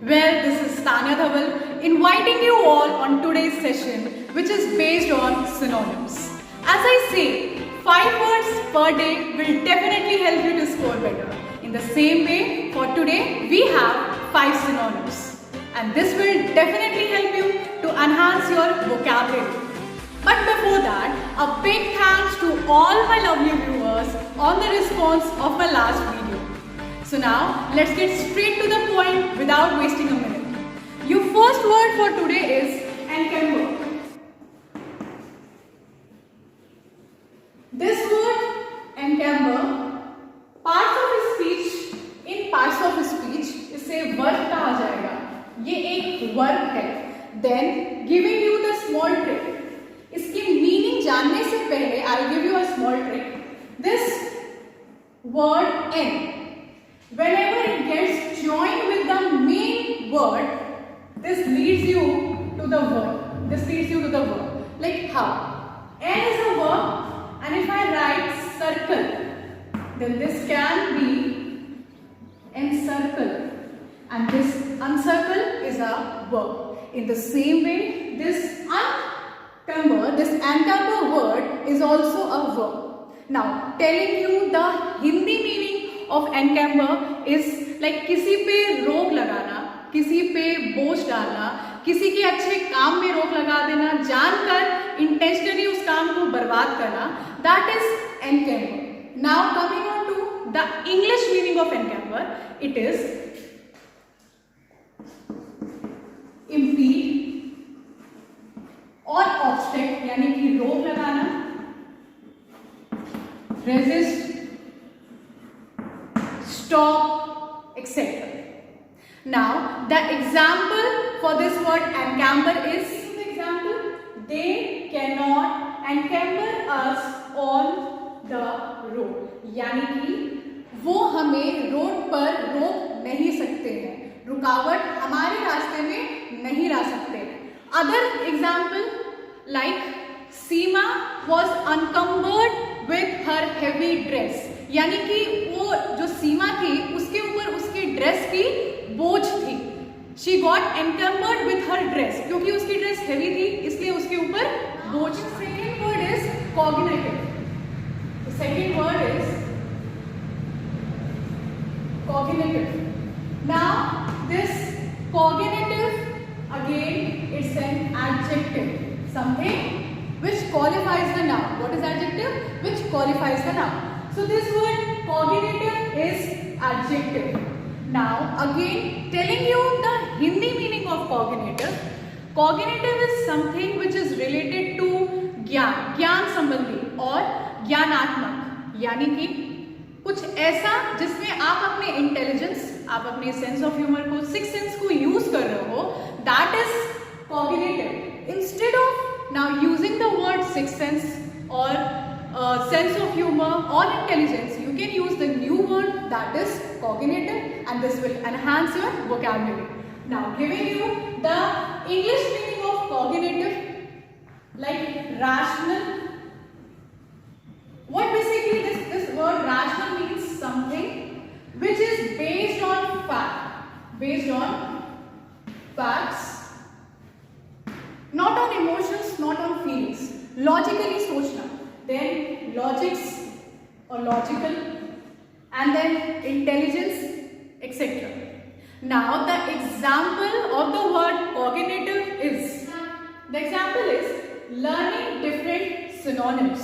Well, this is Tanya Dhaval inviting you all on today's session, which is based on synonyms. As I say, 5 words per day will definitely help you to score better. In the same way, for today, we have 5 synonyms. And this will definitely help you to enhance your vocabulary. But before that, a big thanks to all my lovely viewers on the response of my last video. So now, let's get straight to the point without wasting a minute. Your first word for today is encamber. This word, encamber, parts of his speech, in parts of his speech, इसे verb कहा जाएगा. ये एक verb है. Then, giving you the small trick. इसकी meaning जानने से पहले I'll give you a small trick. This word en, whenever it gets joined with the main word, this leads you to the verb. This leads you to the verb. Like how? En is a verb, and if I write circle, then this can be encircle, and this encircle is a verb. In the same way, this encamber word is also a verb. Now, telling you the Hindi meaning of encamber is like किसी पे रोक लगाना, किसी पे बोझ डालना, किसी के अच्छे काम में रोक लगा देना, जानकर intentionally उस काम को बर्बाद करना. That is encamber. Now, coming on to the English meaning of encamber, it is impede और obstruct, यानी कि रोक लगाना, resist, stop, etc. Now, the example for this word encamber is, they cannot encamber us on the road. यानी कि वो हमें road पर रोक नहीं सकते हैं, रुकावट हमारे रास्ते में नहीं ला सकते हैं. Other example like Seema was encumbered with her heavy dress. यानी कि वो जो सीमा थी उसके ऊपर उसके ड्रेस की बोझ थी. She got encumbered with her dress. क्योंकि उसकी ड्रेस हेवी थी इसलिए उसके ऊपर बोझ. Second word is cognitive. The second word is cognitive. Now this cognitive, again it's an adjective, something which qualifies the noun. What is adjective? Which qualifies the noun. So this word cognitive is adjective. Now again telling you the Hindi meaning of cognitive. Cognitive is something which is related to ज्ञान, ज्ञान संबंधी और ज्ञानात्मक, यानी कि कुछ ऐसा जिसमें आप अपने इंटेलिजेंस, आप अपने सेंस ऑफ ह्यूमर को, सिक्स सेंस को यूज कर रहे हो, that is cognitive. Instead of now using the word six sense और sense of humor or intelligence, you can use the new word that is cognitive, and this will enhance your vocabulary. Now, giving you the English meaning of cognitive, like rational. What basically this word rational means? Something which is based on facts, not on emotions, not on feelings. Logically सोचना. Then logics or logical, and then intelligence, etc. Now the example of the word cognitive is, the example is learning different synonyms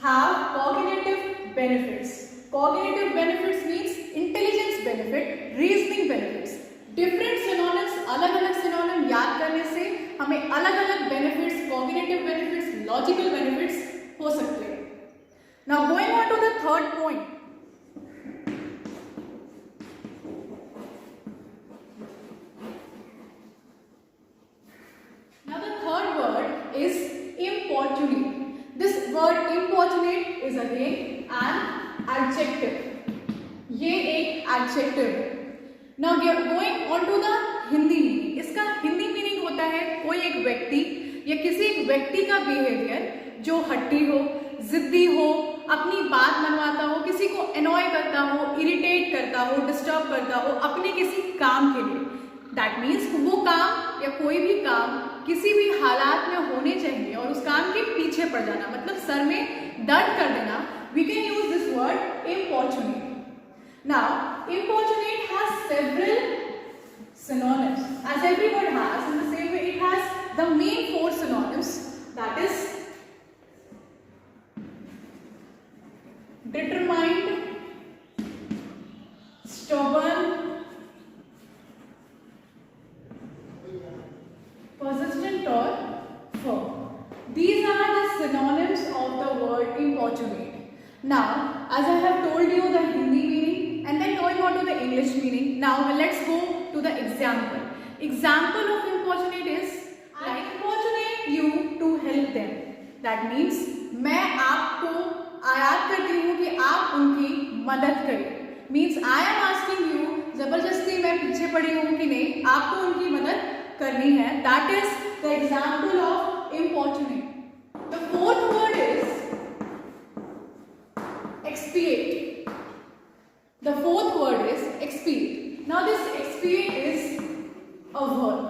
have cognitive benefits. Cognitive benefits means intelligence benefit, reasoning benefits. Different synonyms, अलग अलग synonym याद करने से हमें अलग अलग benefits, cognitive benefits, logical benefits हो सकते हैं. Now going on to the third point. Now the third word is importunate. This word importunate is again an adjective. ये एक adjective है. Now going on to the Hindi meaning. इसका Hindi meaning होता है कोई एक व्यक्ति या किसी एक व्यक्ति का बिहेवियर जो हट्टी हो, जिद्दी हो, अपनी बात मनवाता हो, किसी को एनॉय करता हो, इरिटेट करता हो, डिस्टर्ब करता हो अपने किसी काम के लिए. दैट मीन्स वो काम या कोई भी काम किसी भी हालात में होने चाहिए और उस काम के पीछे पड़ जाना, मतलब सर में दर्द कर देना, we can use this word importunate. Now importunate has several synonyms, as every word has. In the same way it has the main 4 synonyms, that is determined, stubborn, persistent or firm. These are the synonyms of the word importunate. Now, as I have told you the Hindi meaning and then going on to the English meaning, now let's go to the example. Example of importunate is I importunate you to help them. That means मैं आपको आयात करती हूँ कि आप उनकी मदद करें. Means I am asking you, जबरदस्ती मैं पीछे पड़ी हूँ कि नहीं, आपको उनकी मदद करनी है. That is the example of importunate. The 4th word is expiate. The 4th word is expiate. Now this expiate is a verb.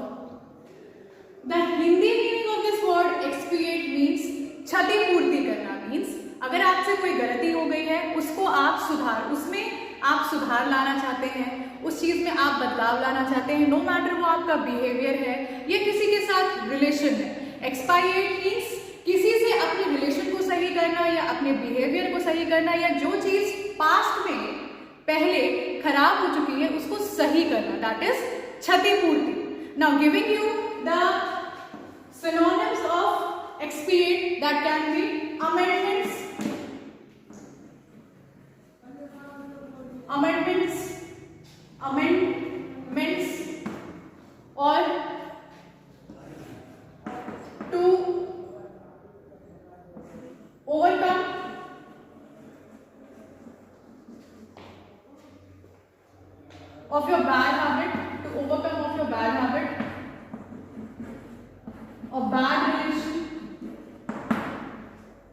The Hindi meaning of this word expiate means क्षतिपूर्ति करना. Means अगर आपसे कोई गलती हो गई है उसको आप उसमें आप सुधार लाना चाहते हैं, उस चीज में आप बदलाव लाना चाहते हैं, नो मैटर वो आपका बिहेवियर है या किसी के साथ रिलेशन है. एक्सपायरेट मीन्स किसी से अपने रिलेशन को सही करना या अपने बिहेवियर को सही करना या जो चीज पास्ट में पहले खराब हो चुकी है उसको सही करना. दैट इज क्षतिपूर्ति. Now giving you the synonyms of expiate, that can be amendments, or to overcome, of your bad habit, to overcome of your bad habit or bad relation.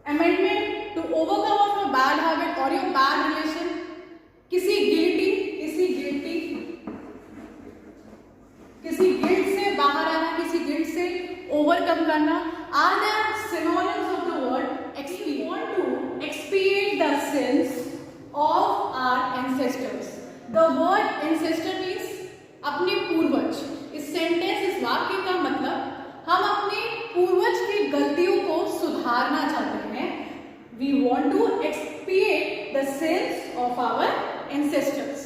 Amendment to overcome of your bad habit or your bad relation. किसी guilt से बाहर आना, किसी guilt से overcome करना are the synonyms of the word expiate. We want to expiate the sins of our ancestors. The word ancestor means अपने पूर्वज. इस सेंटेंस, इस वाक्य का मतलब हम अपने पूर्वज की गलतियों को सुधारना चाहते हैं. We want to expiate the sins of our ancestors.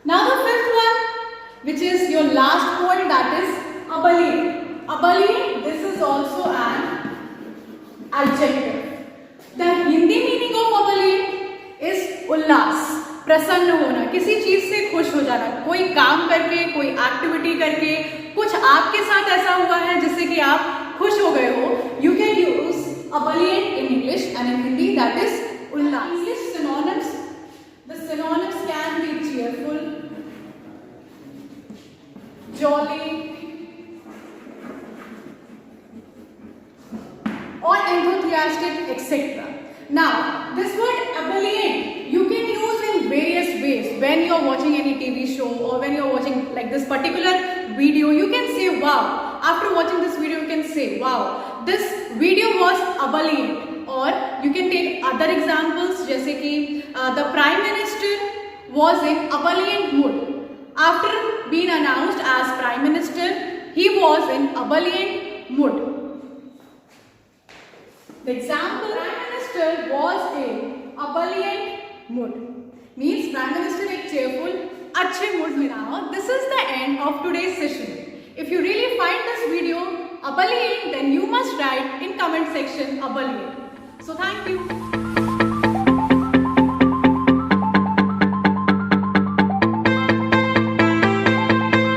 Now the 5th one, which is your last point, that is abolition. Abolition, this is also an adjective. The Hindi meaning of abolition is उल्लास, प्रसन्न होना, किसी चीज से खुश हो जाना. कोई काम करके, कोई एक्टिविटी करके, कुछ आपके साथ ऐसा हुआ है जिससे कि आप खुश हो गए हो. You can use abolition in English and in Hindi, that is ullas. English synonyms, the synonyms can be cheerful, jolly, or enthusiastic, etc. Now this word abolition you can use in various ways. When you are watching any TV show or when you are watching like this particular video, you can say wow. After watching this video you can say wow, this video was abolition. Or you can take other examples जैसे कि the Prime Minister was in abolition mood. After being announced as Prime Minister, he was in abolition mood. The example, Prime Minister was in abolition mood means Prime Minister एक cheerful अच्छे mood में रहा. This is the end of today's session. If you really find this video abolition, then you must write in comment section abolition. So thank you.